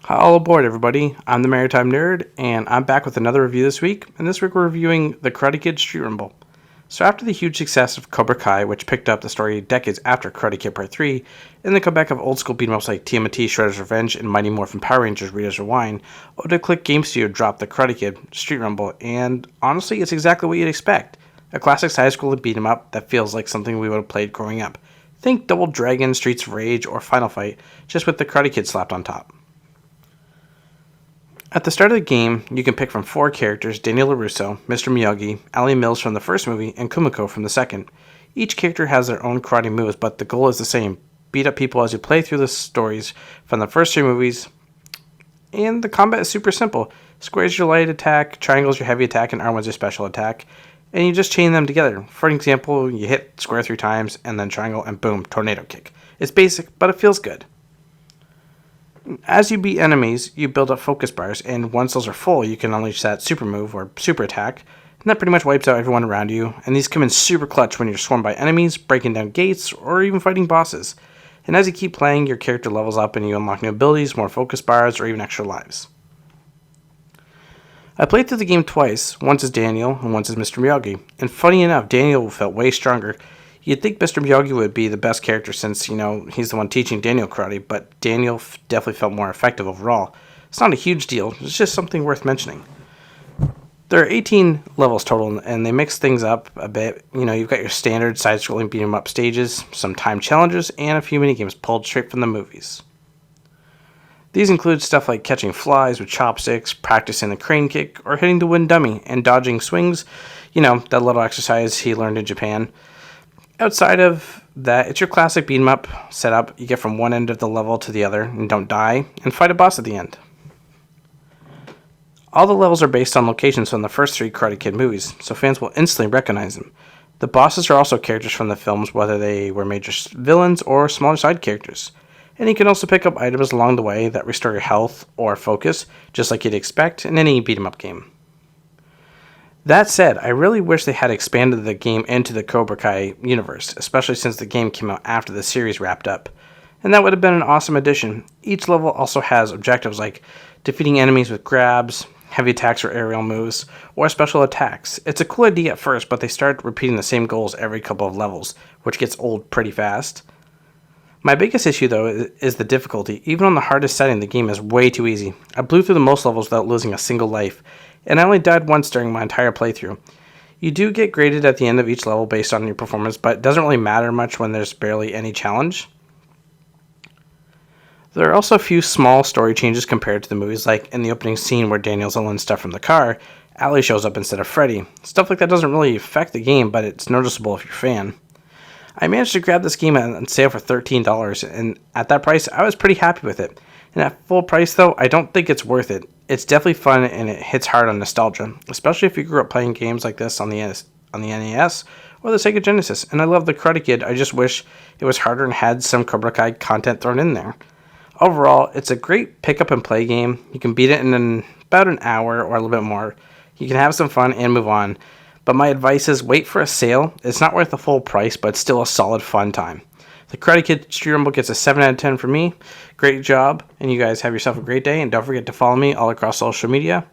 All aboard, everybody. I'm the Maritime Nerd, and I'm back with another review this week. And this week we're reviewing The Karate Kid Street Rumble. So after the huge success of Cobra Kai, which picked up the story decades after Karate Kid Part 3, and the comeback of old school beat-em-ups like TMNT, Shredder's Revenge, and Mighty Morphin Power Rangers, Rita's Rewind, Odaclick Game Studio dropped The Karate Kid Street Rumble, and honestly, it's exactly what you'd expect. A classic side-scroller beat-em-up that feels like something we would have played growing up. Think Double Dragon, Streets of Rage, or Final Fight, just with the Karate Kid slapped on top. At the start of the game, you can pick from 4 characters: Daniel LaRusso, Mr. Miyagi, Ali Mills from the first movie, and Kumiko from the second. Each character has their own karate moves, but the goal is the same: beat up people as you play through the stories from the first 3 movies. And the combat is super simple. Square is your light attack, triangle is your heavy attack, and R1 is your special attack. And you just chain them together. For example, you hit square 3 times, and then triangle, and boom, tornado kick. It's basic, but it feels good. As you beat enemies, you build up focus bars, and once those are full, you can unleash that super move or super attack, and that pretty much wipes out everyone around you. And these come in super clutch when you're swarmed by enemies, breaking down gates, or even fighting bosses. And as you keep playing, your character levels up and you unlock new abilities, more focus bars, or even extra lives. I played through the game twice, once as Daniel and once as Mr. Miyagi, and funny enough, Daniel felt way stronger. You'd think Mr. Miyagi would be the best character since, he's the one teaching Daniel karate, but Daniel definitely felt more effective overall. It's not a huge deal, it's just something worth mentioning. There are 18 levels total, and they mix things up a bit. You've got your standard side-scrolling beat-em-up stages, some time challenges, and a few minigames pulled straight from the movies. These include stuff like catching flies with chopsticks, practicing the crane kick, or hitting the wooden dummy, and dodging swings, that little exercise he learned in Japan. Outside of that, it's your classic beat-em-up setup. You get from one end of the level to the other and don't die, and fight a boss at the end. All the levels are based on locations from the first 3 Karate Kid movies, so fans will instantly recognize them. The bosses are also characters from the films, whether they were major villains or smaller side characters. And you can also pick up items along the way that restore your health or focus, just like you'd expect in any beat-em-up game. That said, I really wish they had expanded the game into the Cobra Kai universe, especially since the game came out after the series wrapped up. And that would have been an awesome addition. Each level also has objectives like defeating enemies with grabs, heavy attacks or aerial moves, or special attacks. It's a cool idea at first, but they start repeating the same goals every couple of levels, which gets old pretty fast. My biggest issue, though, is the difficulty. Even on the hardest setting, the game is way too easy. I blew through the most levels without losing a single life, and I only died once during my entire playthrough. You do get graded at the end of each level based on your performance, but it doesn't really matter much when there's barely any challenge. There are also a few small story changes compared to the movies, like in the opening scene where Daniel's unloading stuff from the car, Ali shows up instead of Freddy. Stuff like that doesn't really affect the game, but it's noticeable if you're a fan. I managed to grab this game on sale for $13, and at that price, I was pretty happy with it. And at full price, though, I don't think it's worth it. It's definitely fun, and it hits hard on nostalgia, especially if you grew up playing games like this on the NES or the Sega Genesis. And I love the Karate Kid. I just wish it was harder and had some Cobra Kai content thrown in there. Overall, it's a great pick-up-and-play game. You can beat it in about an hour or a little bit more. You can have some fun and move on. But my advice is wait for a sale. It's not worth the full price, but it's still a solid fun time. The Karate Kid Street Rumble gets a 7 out of 10 from me. Great job, and you guys have yourself a great day. And don't forget to follow me all across social media.